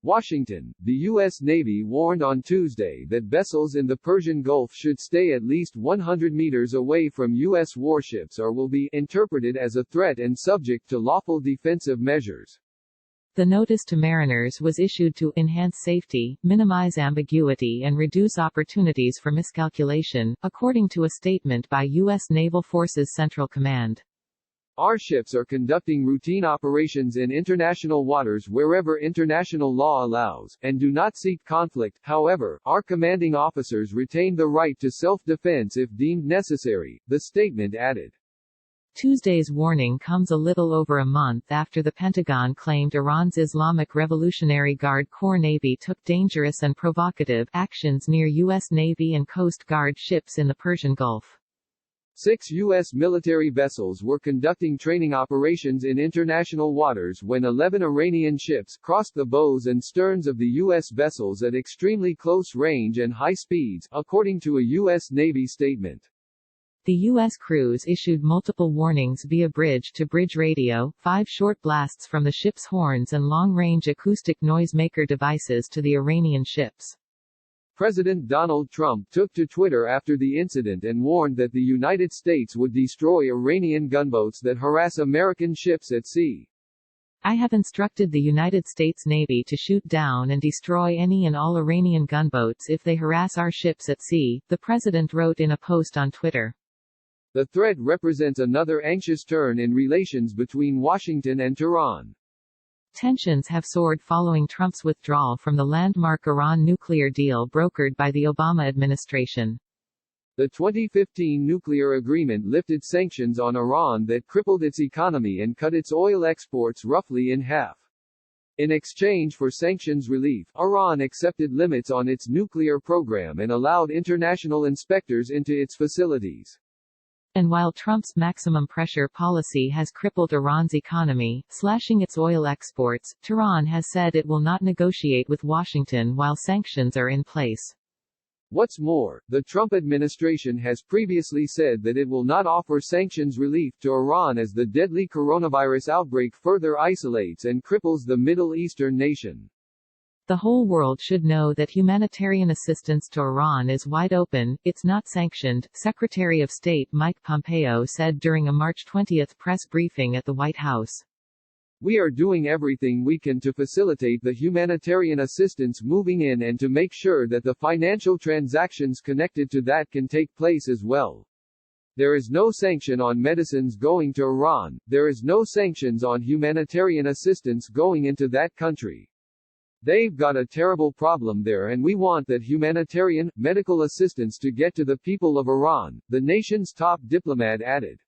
Washington, the U.S. Navy warned on Tuesday that vessels in the Persian Gulf should stay at least 100 meters away from U.S. warships or will be interpreted as a threat and subject to lawful defensive measures. The notice to mariners was issued to enhance safety, minimize ambiguity and reduce opportunities for miscalculation, according to a statement by U.S. Naval Forces Central Command. Our ships are conducting routine operations in international waters wherever international law allows, and do not seek conflict. However, our commanding officers retain the right to self-defense if deemed necessary, the statement added. Tuesday's warning comes a little over a month after the Pentagon claimed Iran's Islamic Revolutionary Guard Corps Navy took dangerous and provocative actions near U.S. Navy and Coast Guard ships in the Persian Gulf. 6 U.S. military vessels were conducting training operations in international waters when 11 Iranian ships crossed the bows and sterns of the U.S. vessels at extremely close range and high speeds, according to a U.S. Navy statement. The U.S. crews issued multiple warnings via bridge-to-bridge radio, 5 short blasts from the ship's horns and long-range acoustic noisemaker devices to the Iranian ships. President Donald Trump took to Twitter after the incident and warned that the United States would destroy Iranian gunboats that harass American ships at sea. I have instructed the United States Navy to shoot down and destroy any and all Iranian gunboats if they harass our ships at sea, the president wrote in a post on Twitter. The threat represents another anxious turn in relations between Washington and Tehran. Tensions have soared following Trump's withdrawal from the landmark Iran nuclear deal brokered by the Obama administration. The 2015 nuclear agreement lifted sanctions on Iran that crippled its economy and cut its oil exports roughly in half. In exchange for sanctions relief, Iran accepted limits on its nuclear program and allowed international inspectors into its facilities. And while Trump's maximum pressure policy has crippled Iran's economy, slashing its oil exports, Tehran has said it will not negotiate with Washington while sanctions are in place. What's more, the Trump administration has previously said that it will not offer sanctions relief to Iran as the deadly coronavirus outbreak further isolates and cripples the Middle Eastern nation. The whole world should know that humanitarian assistance to Iran is wide open, it's not sanctioned, Secretary of State Mike Pompeo said during a March 20 press briefing at the White House. We are doing everything we can to facilitate the humanitarian assistance moving in and to make sure that the financial transactions connected to that can take place as well. There is no sanction on medicines going to Iran, there is no sanctions on humanitarian assistance going into that country. They've got a terrible problem there and we want that humanitarian, medical assistance to get to the people of Iran, the nation's top diplomat added.